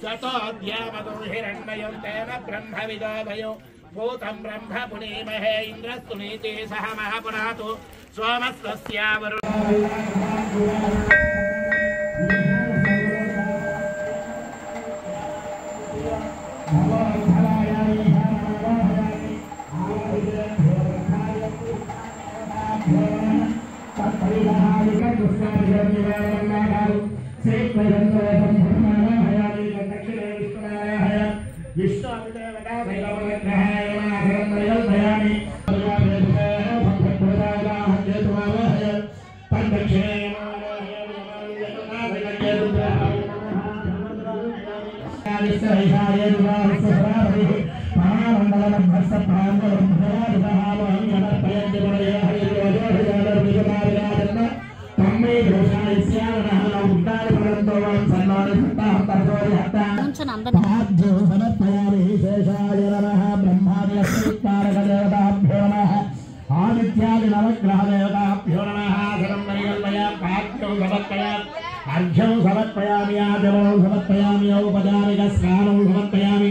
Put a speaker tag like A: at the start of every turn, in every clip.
A: सतोऽद्यावतो हिरण्मयं तेन ब्रह्मविदो भयो भूतं ब्रह्म पुनीमहे इन्द्रस्तु नीति सह महापुनातु अर्घ्यं समर्पयामि आचमनं समर्पयामि औपचारिक स्नानं समर्पयामि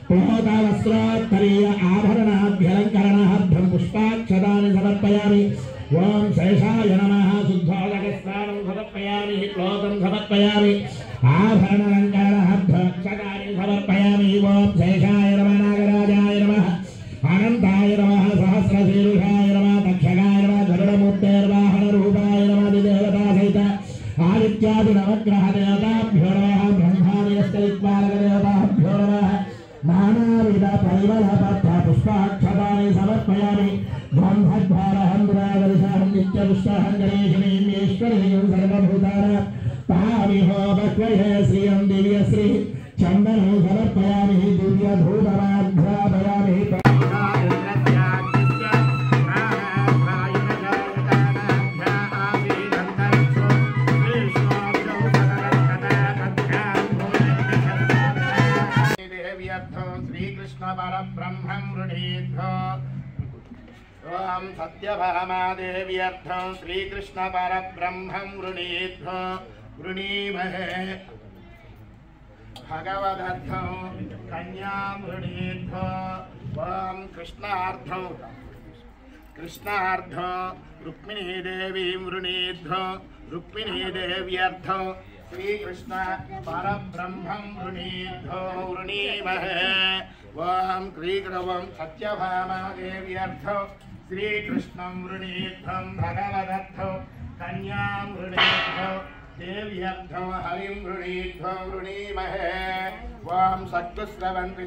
A: पोहतावस्त्रोत्तरीय आभरणाभ्यलङ्करणार्थं पुष्पाक्षतानि समर्पयामि ओम शेषाय नमः शुद्धोदक स्नानं समर्पयामि श्लोकं समर्पयामि आभरणलङ्करणार्थक्षतानि समर्पयामि ओम शेषाय नमः नागराजाय नमः अनन्ताय नमः सहस्रशीर्षाय नमः तक्षकाय नमः गरुडमूर्तेर्वाहनरूपाय नमः देवता सहित आदित्यादि नवग्रह देवताभ्यो नमः ब्रह्मादित्यदिक्पालकदेवताभ्यो नमः नानाविध परिमलपत्र पुष्पाक्षतानि समर्पयामि ब्रह्मद्वारहं नित्यपुष्पहं गणेशनीं ईश्वरीं सर्वभूतानां तामिहो बह्वये श्रियं दिव्यश्री चन्दनं समर्पयामि दिव्यधूपमाघ्रापयामि परब्रह्मं वृणीध्वो ओम सत्यभामादेव्यर्थं श्रीकृष्ण परब्रह्मं वृणीध्वो वृणीमहे भगवदर्थं कन्यां वृणीध्वो ओम कृष्णार्थं रुक्मिणी देवीं वृणीध्वो रुक्मिणी देव्यर्थं श्रीकृष्ण परब्रह्मं वृणीध्वो वृणीमहे ओम क्रीग्रवं सत्यभामादेव्यर्थं श्रीकृष्णं वृणीध्वं भगवदर्थं कन्यां वृणीध्वं देव्यर्थं हरिं वृणीध्वं वृणीमहे ओम सत्कुस्रवन्ति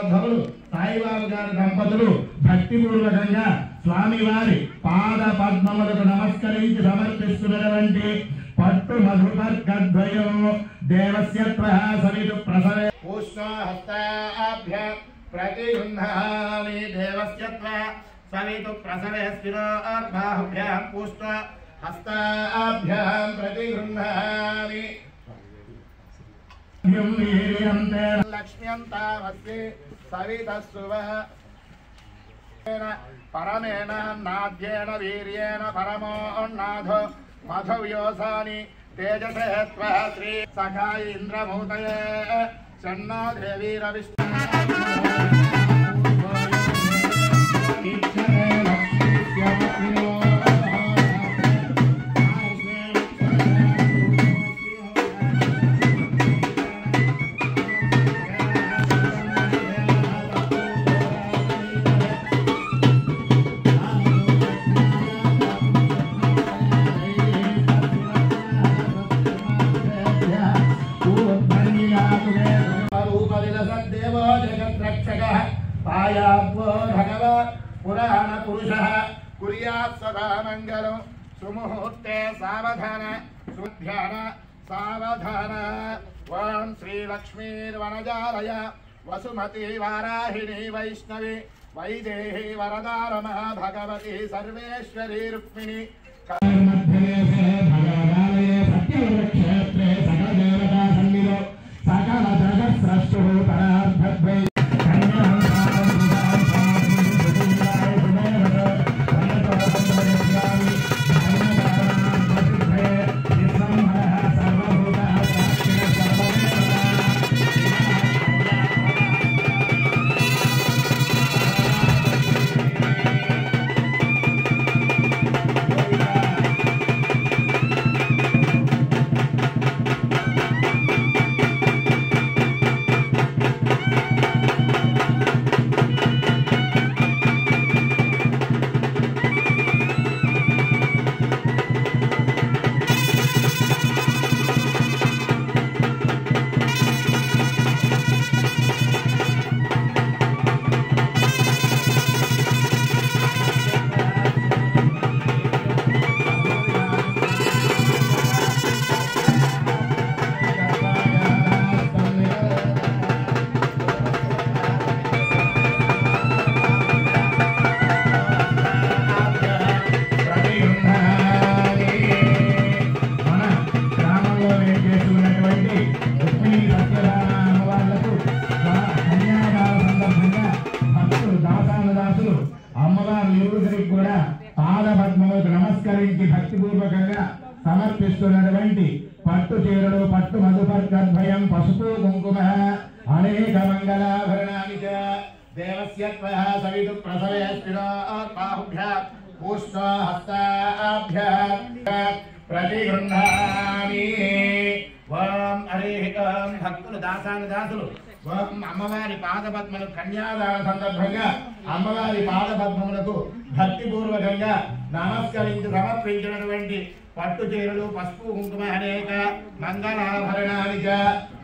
A: మహోద్భవులు సాయిబాబు గారి దంపతులు భక్తిపూర్వకంగా స్వామివారి పాద పద్మములకు నమస్కరించి సమర్పిస్తున్నటువంటి పట్టు మధుపర్గద్వయం దేవస్యత్వ సవితు ప్రసవే పూష్ణహస్తాభ్య ప్రతిగృహ్ణామి దేవస్యత్వ సవితు ప్రసవే స్థిరోర్బాహుభ్యాం పూష్ణహస్తాభ్యాం ప్రతిగృహ్ణామి లక్ష్మ్యంతామస్తి సవితస్సువ పరమేణ నాద్యేన వీర్యేణ పరమోన్నాథో మధవ్యోసాని తేజసే త్వః శ్రీ సఖాయ ఇంద్రమూతయే షణ్ణో దేవీరవిష్ణు पुराण पुरुषः कुर्यात् सदा मंगलं सुमुहूर्ते सावधान सुध्यान सावधान ओम श्री लक्ष्मीर्वनजालय वसुमती वाराहिणी वैष्णवी वैदेही वरदा रमा भगवती सर्वेश्वरी रुक्मिणी क्षेत्रे सकल देवता सन्निधौ सकल जगत् स्रष्टुः परार्थद्वै భక్తిపూర్వకంగా సమర్పిస్తున్నటువంటి పట్టు చీరలు పట్టు మధుపర్గద్వయం పసుపు కుంకుమ అనేక మంగళాభరణాని చ దేవస్యత్వః సవితు ప్రసవే స్థిరోర్బాహుభ్యాం పూష్ణహస్తాభ్యాం ప్రతిగృహ్ణామి ఓం హరి ఓం భక్తులు దాసానుదాసులు ఓం అమ్మవారి పాదపద్మలు కన్యాదాన సందర్భంగా అమ్మవారి పాదపద్మములకు భక్తిపూర్వకంగా నమస్కరించి సమర్పించినటువంటి పట్టు చీరలు పసుపు కుంకుమ అనేక మంగళాభరణాని చ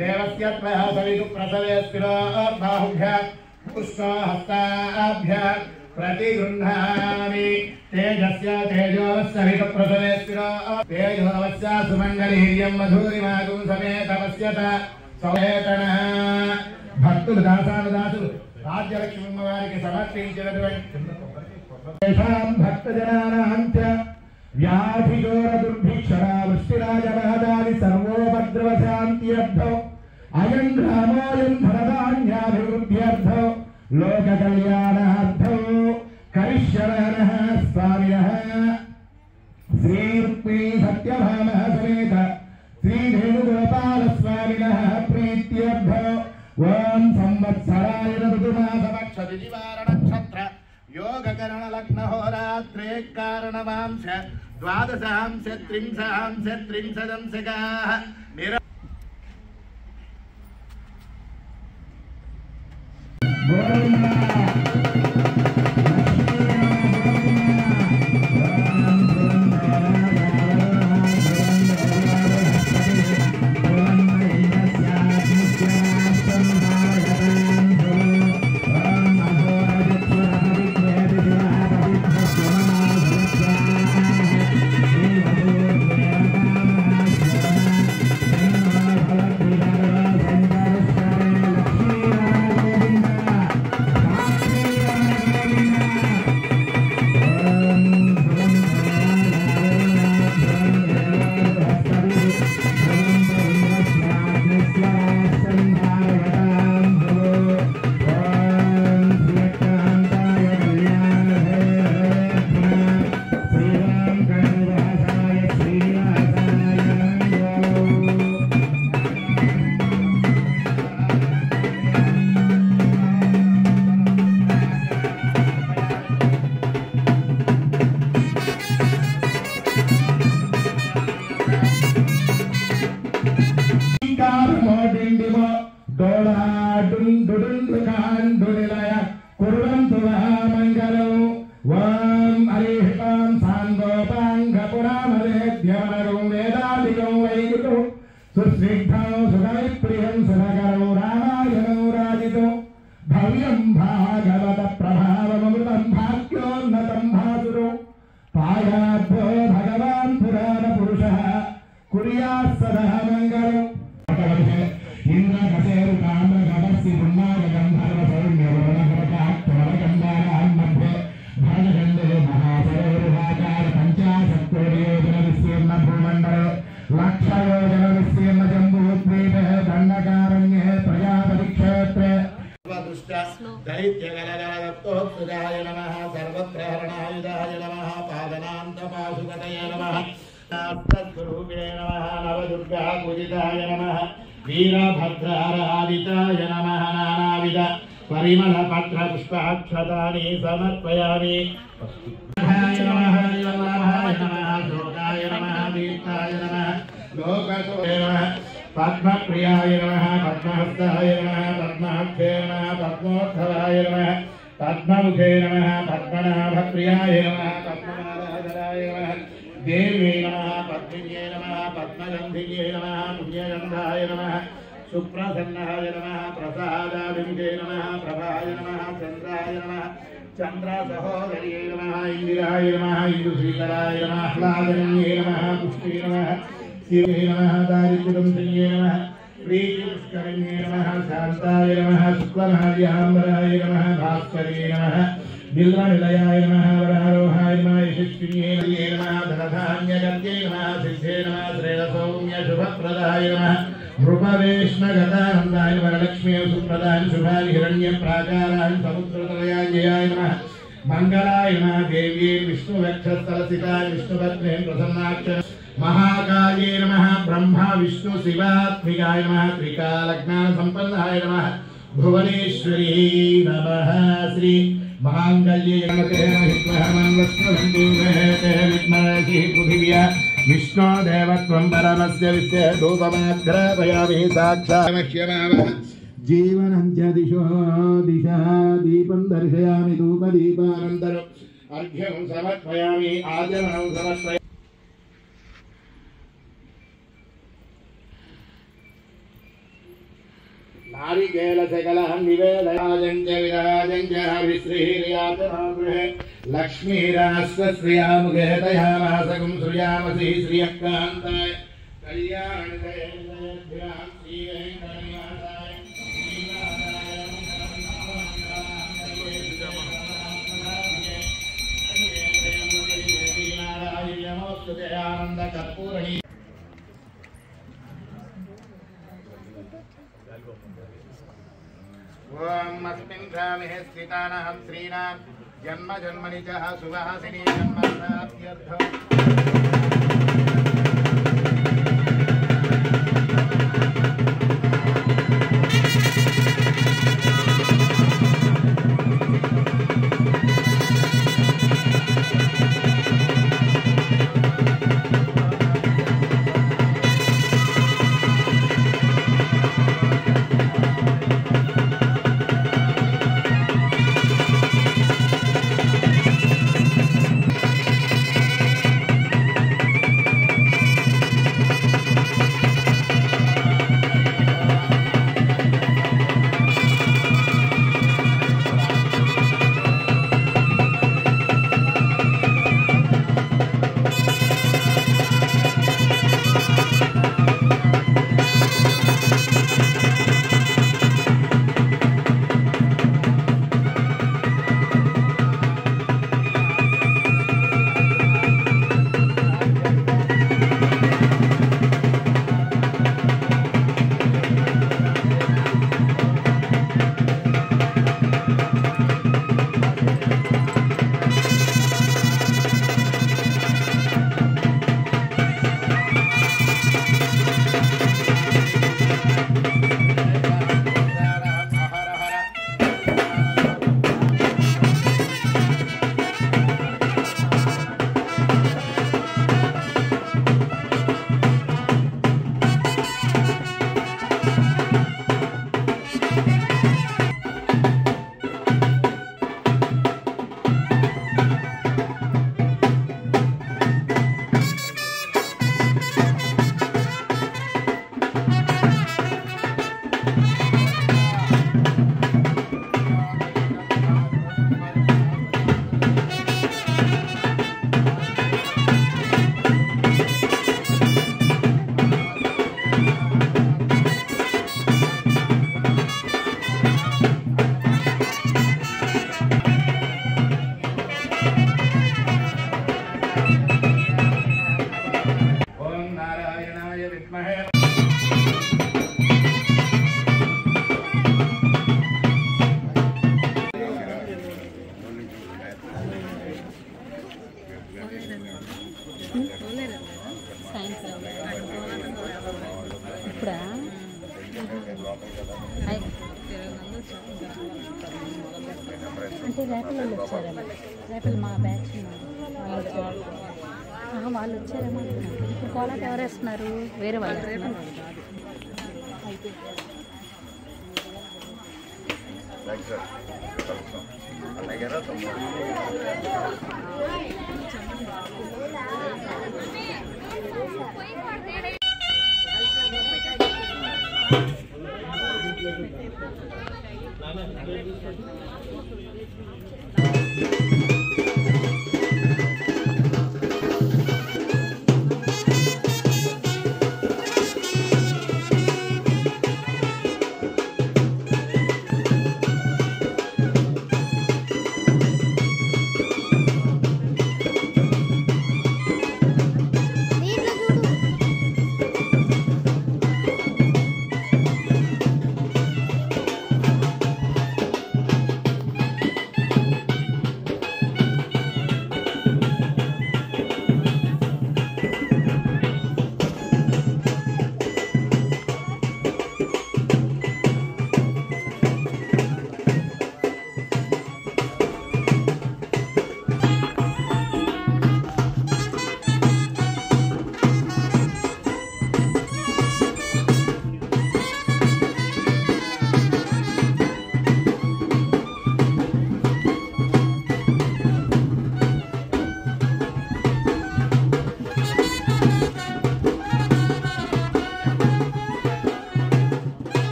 A: దేవస్యత్వః సవితు ప్రసవే స్థిరోర్బాహుభ్యాం పుష్పహస్తాభ్యాం प्रतिगृह्णामि तेजस्य तेजोवस्सवितु प्रसवे स्थिरो तेजोवस्य सुमंगलीर्यं मधुरिमागुं समेतवस्यत सवेतन भक्तुలు దాసానుదాసులు రాజ్యలక్ష్మి అమ్మవారికి సమర్పించినటువంటి భక్తజనానాం చ వ్యాధిఘోర దుర్భిక్షరా వృష్టిరాజమహదాని సర్వోపద్రవశాంత్యర్థం అయం గ్రామోయం ధనధాన్యాభివృద్ధ్యర్థం लोक कल्याणार्थं करिष्यमाणः स्वामिनः श्री रुक्मिणी सत्यभामा समेत श्री वेणुगोपाल स्वामिनः प्रीत्यर्थं ओम संवत्सराय ऋतुमासपक्ष दिवार नक्षत्र योगकरण लग्न होरात्रे कारणवांश द्वादशांश त्रिंशांश त्रिंशदंशकाः भागवत प्रभावमृतं भाग्योन्नतं भासुरो पायाभ्यो भगवान् पुराण पुरुषः कुर्यात् सदा मङ्गलम् इंद्रकसेरु ताम्रगवस्सि पुण्णागन्धर्वसौम्यवरणकरकाक्तवरकन्दानान्मध्ये भरतखण्डे महासरोरुहाकार पञ्चाशत्कोटियोजनविस्तीर्ण भूमण्डले लक्षयोजनविस्तीर्ण जम्बूद्वीपे दण्डकारण्ये प्रजापतिक्षेत्रे दैत्यगलगलदत्तोत्सुजाय नमः सर्वत्रहरणायुधाय नमः पादनान्तपाशुपतये नमः तत्स्वरूपिणे नमः नवदुर्गा पूजिताय नमः वीरभद्रारादिताय नमः नानाविध परिमलपत्र पुष्पाक्षतानि समर्पयामि नमः नमः शोकाय नमः दीप्ताय नमः लोकसोय नमः पद्मप्रियाय नमः पद्महस्ताय नमः पद्माक्षे नमः पद्मोत्थवाय नमः पद्ममुखे नमः पद्मनाभप्रियाय नमः पद्मनाभधराय नमः देव्यै नमः पद्मिन्यै नमः पद्मगन्धिन्यै नमः पुण्यगन्धाय नमः सुप्रसन्नाय नमः प्रसादाभिमुखे नमः प्रभाय नमः चन्द्राय नमः चन्द्रसहोदर्यै नमः इन्दिराय नमः इन्दुश्रीकराय नमः आह्लादन्यै नमः पुष्टे नमः शिवे नमः दारिद्र्यदंशन्यै नमः प्रीतिपुष्करण्यै नमः शान्ताय नमः शुक्लमाल्याम्बराय नमः भास्कर्यै नमः बिल्वनिलयाय नमः वरारोहाय नमः यशस्विन्यै नमः धनधान्यगत्यै नमः सिद्धे नमः श्रेयसौम्य शुभप्रदाय नमः नृपवेश्मगतानन्दाय वरलक्ष्मी सुप्रदाय शुभाय हिरण्यप्राकाराय समुद्रतलयाय नमः मंगलाय नमः देव्यै विष्णुवक्षस्थलस्थिताय विष्णुपत्नी प्रसन्नाक्ष महाकाल्ये नमः ब्रह्मा विष्णु शिवात्मिकाय नमः त्रिकालज्ञानसम्पन्नाय नमः भुवनेश्वरी नमः श्री मांगल्ये पृथिव्या विष्णु देवत्वं परमस्य विष्णुदूतमाग्रापयामि साक्षात् जीवनं च दिशो दिशा दीपं दर्शयामि धूपदीपानन्तरम् अर्घ्यं समर्पयामि आचमनं समर्पयामि नारिकेलशकलहं निवेदयाजं च विराजं च हरिश्रीर्यातनागृहे लक्ष्मीराष्ट्रश्रियामुखे दयामासकं श्रियामसि श्रियकान्ताय कल्याणदये श्रीवेङ्कटनिवासाय नमोस्तुते आनन्दकर्पूरणि ओम अस्मिन् ग्रामे स्थितानां श्रीणां जन्म जन्मनि च सुवासिनी जन्मप्राप्त्यर्थम्
B: అంటే రేపల్లో వచ్చారేమో, రేపలు మా బ్యాచ్ వాళ్ళు వచ్చారేమో అనుకున్నాను. ఇప్పుడు కోలాట ఎవరు వేస్తున్నారు? వేరే వాళ్ళు వేస్తున్నారు.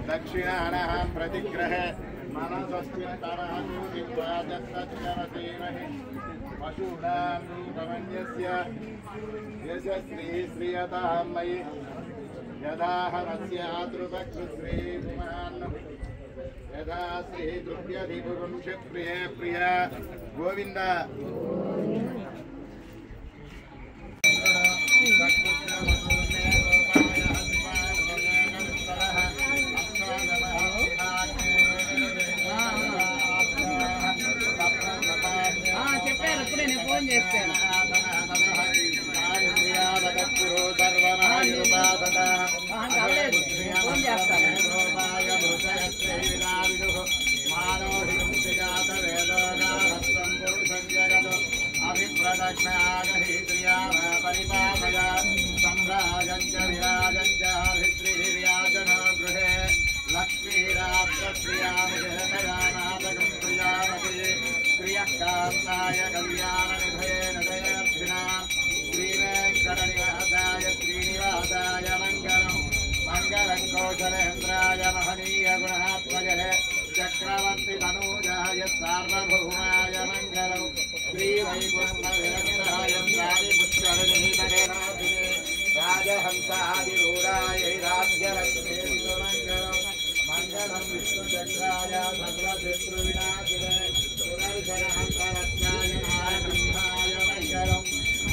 C: दक्षिणानां प्रतिग्रहे पशूनां रूपमन्यस्य यशस्वी श्रियतां मयि यदाहमस्यातृपक्षुश्रीपुमान् यदा श्रीदुर्यधिपुरुंशप्रिये प्रिया गोविन्द कौशलेन्द्राय महनीय गुणात्मजे चक्रवर्ती तनूजाय सार्वभौमाय मंगलौ श्री वैकुंठ विरक्ताय पुष्करनिधने राजहंसादिरूढाय राज्यलक्ष्मी मंगलौ मंगलम विष्णुचक्राय सर्वशत्रुविनाशिने पुनर्जनहंसरत्नाय नारायणाय मंगलौ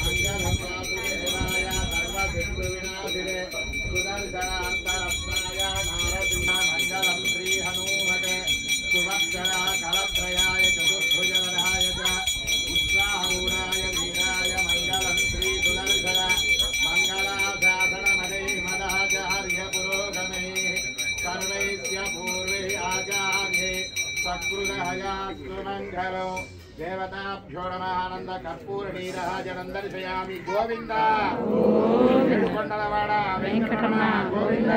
C: मंगलम वासुदेवाय सर्वशत्रुविनाशिने सुदर्शनान्तरत्नाय नारसिंहमङ्गलं श्रीहनूमते सुवत्सरा कलत्रयाय चतुर्भुजवराय च उत्साहूराय वीराय मङ्गलं श्रीसुदर्शन मङ्गलाशासनमदे मदाचार्यपुरोगमैः सर्वैस्य पूर्वे आचार्ये सकृदहयास्तु मङ्गलो देवताभ्यो नमः आनंद कर्पूर नीराजनं दर्शयामि गोविंद वेंकटरमण गोविंद